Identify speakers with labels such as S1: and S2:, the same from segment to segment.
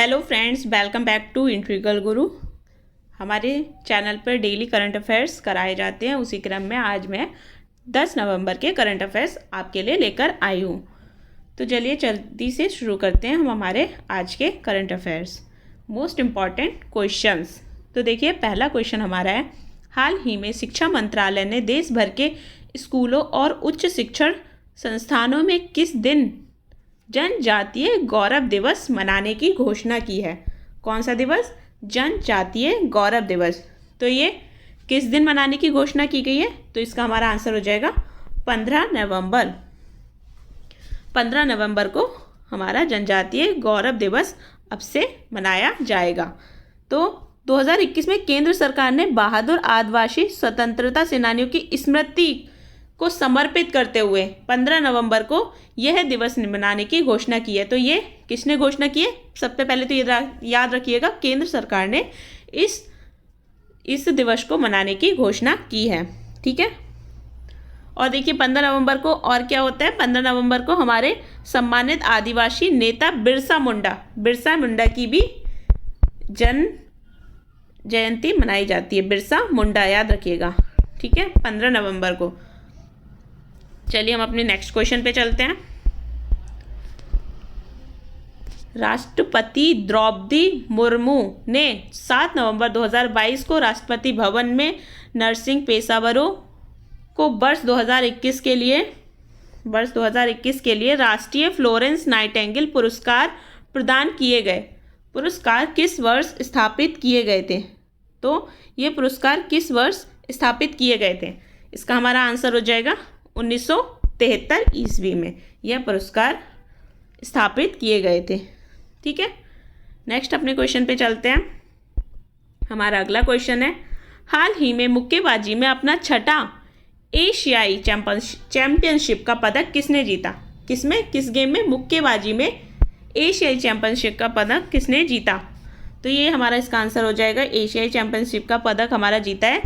S1: Hello friends, welcome back to integral Guru. हमारे channel पर daily current affairs कराए जाते हैं। उसी क्रम में आज मैं 10 नवंबर के करंट अफेयर्स आपके लिए लेकर आई हूँ। तो चलिए जल्दी से शुरू करते हैं हम हमारे आज के current affairs. Most important questions. तो देखिए, पहला क्वेश्चन हमारा है, हाल ही में शिक्षा मंत्रालय ने देश भर के स्कूलों और उच्च शिक्षण संस्थानों में किस दिन जनजातीय गौरव दिवस मनाने की घोषणा की है? कौन सा दिवस? जनजातीय गौरव दिवस। तो ये किस दिन मनाने की घोषणा की गई है? तो इसका हमारा आंसर हो जाएगा 15 नवंबर। 15 नवंबर को हमारा जनजातीय गौरव दिवस अब से मनाया जाएगा। तो 2021 में केंद्र सरकार ने बहादुर आदिवासी स्वतंत्रता सेनानियों की स्मृति को समर्पित करते हुए 15 नवंबर को यह दिवस मनाने की घोषणा की है। तो ये किसने घोषणा की है? सबसे पहले तो ये याद रखिएगा, केंद्र सरकार ने इस दिवस को मनाने की घोषणा की है। ठीक है। और देखिए 15 नवंबर को और क्या होता है? 15 नवंबर को हमारे सम्मानित आदिवासी नेता बिरसा मुंडा की भी जन्म जयंती मनाई जाती है। बिरसा मुंडा याद रखिएगा। ठीक है, 15 नवंबर को। चलिए हम अपने नेक्स्ट क्वेश्चन पे चलते हैं। राष्ट्रपति द्रौपदी मुर्मू ने 7 नवंबर 2022 को राष्ट्रपति भवन में नर्सिंग पेशेवरों को वर्ष 2021 के लिए राष्ट्रीय फ्लोरेंस नाइटिंगेल पुरस्कार प्रदान किए गए। पुरस्कार किस वर्ष स्थापित किए गए थे? तो ये पुरस्कार किस वर्ष स्थापित किए गए थे? इसका हमारा आंसर हो जाएगा 1973 ईस्वी में यह पुरस्कार स्थापित किए गए थे। ठीक है, नेक्स्ट अपने क्वेश्चन पे चलते हैं। हमारा अगला क्वेश्चन है, हाल ही में मुक्केबाजी में अपना छठा एशियाई चैंपियनशिप का पदक किसने जीता? किस गेम में? मुक्केबाजी में एशियाई चैंपियनशिप का पदक किसने जीता? तो ये हमारा इसका आंसर हो जाएगा, एशियाई चैंपियनशिप का पदक हमारा जीता है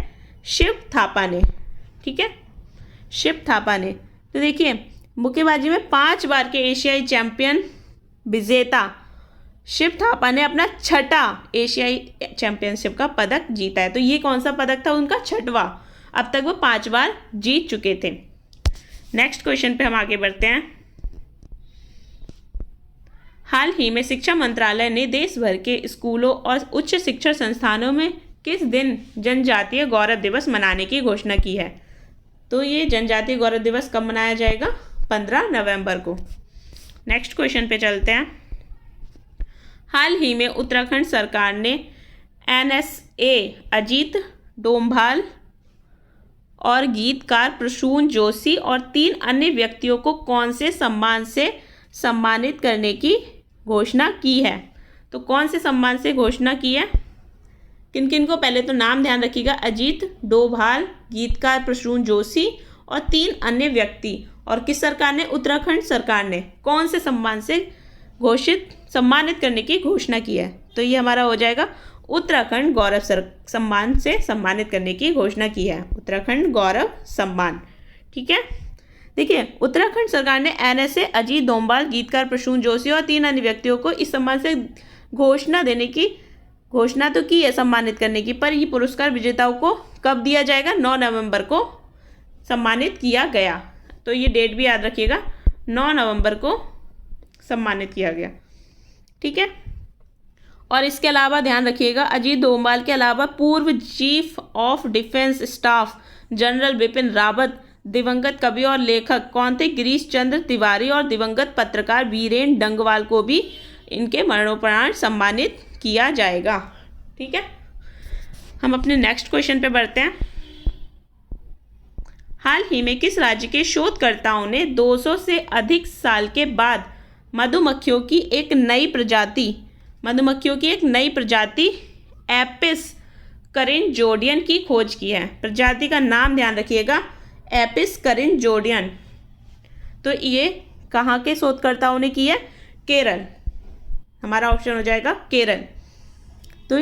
S1: शिव थापा ने। ठीक है, शिव थापा ने। तो देखिए, मुक्केबाजी में 5 बार के एशियाई चैंपियन विजेता शिव थापा ने अपना छठा एशियाई चैंपियनशिप का पदक जीता है। तो ये कौन सा पदक था? उनका छठवां। अब तक वो 5 बार जीत चुके थे। नेक्स्ट क्वेश्चन पे हम आगे बढ़ते हैं। हाल ही में शिक्षा मंत्रालय ने देश भर के स्कूलों और उच्च शिक्षण संस्थानों में किस दिन जनजातीय गौरव दिवस मनाने की घोषणा की है? तो ये जनजातीय गौरव दिवस कब मनाया जाएगा? 15 नवंबर को। नेक्स्ट क्वेश्चन पे चलते हैं। हाल ही में उत्तराखंड सरकार ने NSA अजीत डोभाल और गीतकार प्रसून जोशी और 3 अन्य व्यक्तियों को कौन से सम्मान से सम्मानित करने की घोषणा की है? तो कौन से सम्मान से घोषणा की है? किन किन को? पहले तो नाम ध्यान रखिएगा, अजीत डोभाल, गीतकार प्रसून जोशी और 3 अन्य व्यक्ति। और किस सरकार ने? उत्तराखंड सरकार ने कौन से सम्मान से सम्मानित करने की घोषणा की है? तो ये हमारा हो जाएगा उत्तराखंड गौरव सम्मान से सम्मानित करने की घोषणा की है। उत्तराखंड गौरव सम्मान। ठीक है, देखिए उत्तराखंड सरकार ने NSA अजीत डोभाल, गीतकार प्रसून जोशी और 3 अन्य व्यक्तियों को इस सम्मान से घोषणा तो की है सम्मानित करने की, पर ये पुरस्कार विजेताओं को कब दिया जाएगा? 9 नवंबर को सम्मानित किया गया। तो ये डेट भी याद रखिएगा, 9 नवंबर को सम्मानित किया गया। ठीक है, और इसके अलावा ध्यान रखिएगा, अजीत डोभाल के अलावा पूर्व chief of defence staff general Bipin Rawat, दिवंगत कवि और लेखक कौन थे? गिरीश चंद्र तिवारी और दिवंगत पत्रकार वीरेन डंगवाल को भी इनके मरणोपरांत सम्मानित किया जाएगा। ठीक है, हम अपने नेक्स्ट क्वेश्चन पे बढ़ते हैं। हाल ही में किस राज्य के शोधकर्ताओं ने 200 से अधिक साल के बाद मधुमक्खियों की एक नई प्रजाति एपिस करिनजोडियन की खोज की है? प्रजाति का नाम ध्यान रखिएगा, एपिस करिनजोडियन। तो ये कहाँ के शोधकर्ताओं ने की है? केरल। हमारा ऑप्शन हो जाएगा केरल। तो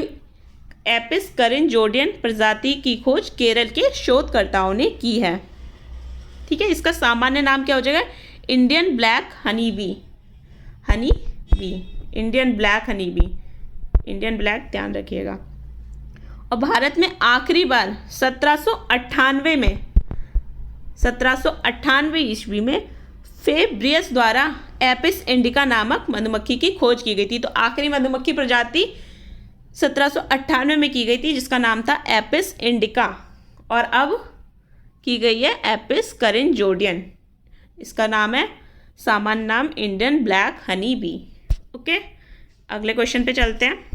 S1: एपिस करिनजोडियन प्रजाति की खोज केरल के शोधकर्ताओं ने की है। ठीक है, इसका सामान्य नाम क्या हो जाएगा? Indian black honey bee. Indian black honey bee. Indian black ध्यान रखिएगा। और भारत में आखिरी बार 1798 ईस्वी में फेब्रियस द्वारा एपिस इंडिका नामक मधुमक्खी की खोज की गई थी। तो आखिरी मधुमक्खी प्रजाति 1798 में की गई थी जिसका नाम था एपिस इंडिका, और अब की गई है एपिस करिनजोडियन। इसका नाम है सामान्य नाम Indian black honey bee. Okay, अगले क्वेश्चन पे चलते हैं।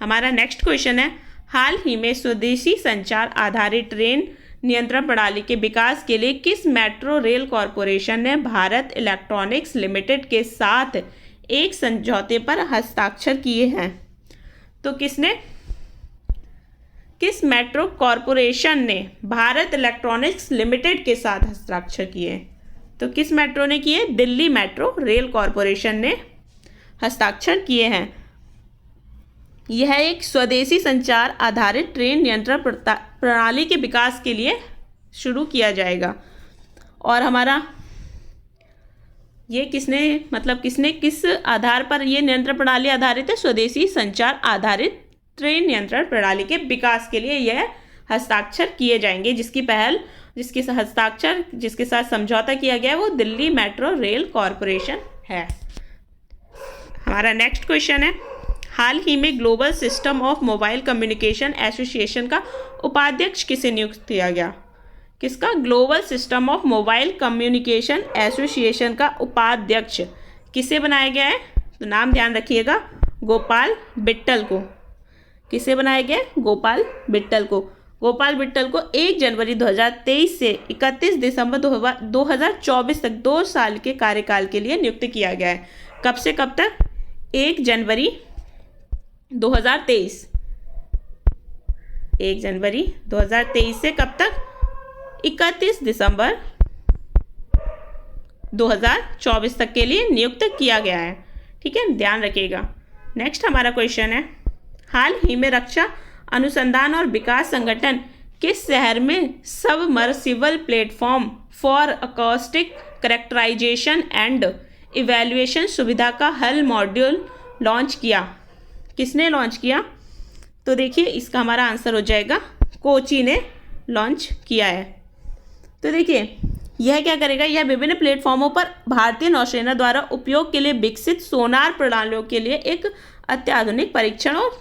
S1: हमारा नेक्स्ट क्वेश्चन है, हाल ही में स्वदेशी संचार आधारित ट्रेन नियंत्रण प्रणाली के विकास के लिए किस मेट्रो रेल कॉरपोरेशन ने भारत इलेक्ट्रॉनिक्स लिमिटेड के साथ एक समझौते पर हस्ताक्षर किए हैं? तो किस मेट्रो कॉरपोरेशन ने भारत इलेक्ट्रॉनिक्स लिमिटेड के साथ हस्ताक्षर किए? तो किस मेट्रो ने किए? दिल्ली मेट्रो रेल कॉरपोरेशन ने हस्ताक्षर किए हैं। यह एक स्वदेशी संचार आधारित ट्रेन नियंत्रण प्रणाली के विकास के लिए शुरू किया जाएगा। और हमारा ये किस आधार पर ये नियंत्रण प्रणाली आधारित है? स्वदेशी संचार आधारित ट्रेन नियंत्रण प्रणाली के विकास के लिए यह हस्ताक्षर किए जाएंगे, जिसके साथ समझौता किया गया है वो दिल्ली मेट्रो रेल कॉरपोरेशन है। हमारा नेक्स्ट क्वेश्चन है, हाल ही में global system of mobile communication association का उपाध्यक्ष किसे नियुक्त किया गया? किसका? Global system of mobile communication association का उपाध्यक्ष किसे बनाया गया है? तो नाम ध्यान रखिएगा, गोपाल बिट्टल को। किसे बनाया गया? गोपाल बिट्टल को। गोपाल बिट्टल को 1 जनवरी 2023 से 31 दिसंबर 2024 तक 2 साल के कार्यकाल के लिए नियुक्त किया गया है। कब से कब तक? 1 जनवरी 2023 से कब तक? 31 दिसंबर 2024 तक के लिए नियुक्त किया गया है। ठीक है, ध्यान रखिएगा। नेक्स्ट हमारा क्वेश्चन है, हाल ही में रक्षा अनुसंधान और विकास संगठन किस शहर में submersible platform for acoustic characterisation and evaluation सुविधा का हल मॉड्यूल लॉन्च किया? किसने लॉन्च किया? तो देखिए इसका हमारा आंसर हो जाएगा कोची ने लॉन्च किया है। तो देखिए यह क्या करेगा? यह विभिन्न प्लेटफॉर्मों पर भारतीय नौसेना द्वारा उपयोग के लिए विकसित सोनार प्रणालियों के लिए एक अत्याधुनिक परीक्षण और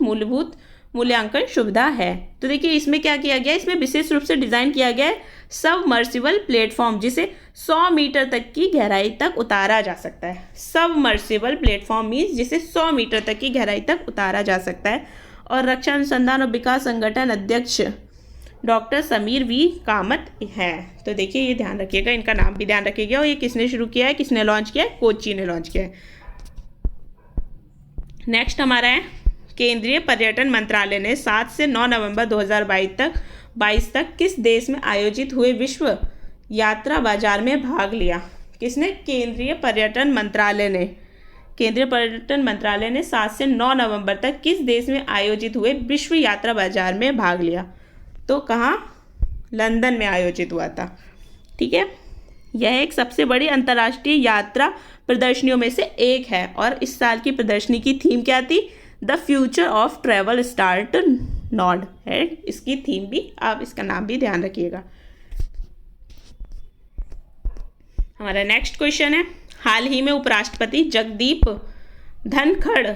S1: मूल्यांकन सुविधा है। तो देखिए इसमें क्या किया गया है? इसमें विशेष रूप से डिज़ाइन किया गया है सबमर्सिबल प्लेटफॉर्म, जिसे 100 मीटर तक की गहराई तक उतारा जा सकता है। सबमर्सिबल प्लेटफॉर्म मीन्स जिसे 100 मीटर तक की गहराई तक उतारा जा सकता है। और रक्षा अनुसंधान और विकास संगठन अध्यक्ष डॉक्टर समीर वी कामत है। तो देखिए ये ध्यान रखिएगा, इनका नाम भी ध्यान रखिएगा। और ये किसने शुरू किया है, किसने लॉन्च किया है? कोची ने लॉन्च किया है। नेक्स्ट हमारा है, केंद्रीय पर्यटन मंत्रालय ने 7 से 9 नवंबर 2022 तक किस देश में आयोजित हुए विश्व यात्रा बाजार में भाग लिया? किसने? केंद्रीय पर्यटन मंत्रालय ने 7 से 9 नवंबर तक किस देश में आयोजित हुए विश्व यात्रा बाजार में भाग लिया? तो कहाँ? लंदन में आयोजित हुआ था। ठीक है, यह एक सबसे बड़ी अंतर्राष्ट्रीय यात्रा प्रदर्शनियों में से एक है। और इस साल की प्रदर्शनी की थीम क्या थी? The future of travel start now है इसकी थीम भी। आप इसका नाम भी ध्यान रखिएगा। हमारा नेक्स्ट क्वेश्चन है, हाल ही में उपराष्ट्रपति जगदीप धनखड़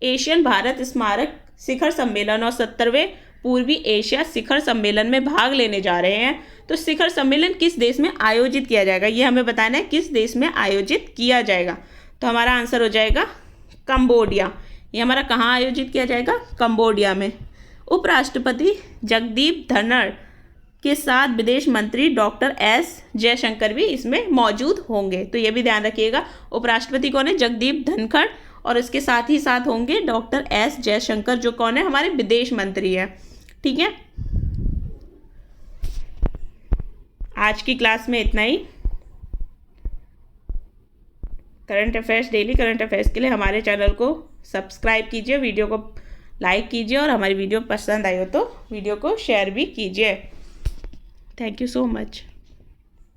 S1: एशियन भारत स्मारक शिखर सम्मेलन और 70वें पूर्वी एशिया शिखर सम्मेलन में भाग लेने जा रहे हैं। तो शिखर सम्मेलन किस देश में आयोजित किया जाएगा? ये हमें बताना है किस देश में आयोजित किया जाएगा। तो हमारा आंसर हो जाएगा कंबोडिया। ये हमारा कहाँ आयोजित किया जाएगा? कंबोडिया में। उपराष्ट्रपति जगदीप धनखड़ के साथ विदेश मंत्री डॉक्टर एस जयशंकर भी इसमें मौजूद होंगे। तो ये भी ध्यान रखिएगा, उपराष्ट्रपति कौन है? जगदीप धनखड़, और इसके साथ ही साथ होंगे डॉक्टर एस जयशंकर, जो कौन है? हमारे विदेश मंत्री है। ठीक है, आज की क्लास में इतना ही। Current affairs, daily current affairs के लिए हमारे चैनल को सब्सक्राइब कीजिए, वीडियो को लाइक कीजिए, और हमारी वीडियो पसंद आई हो तो वीडियो को शेयर भी कीजिए। Thank you so much.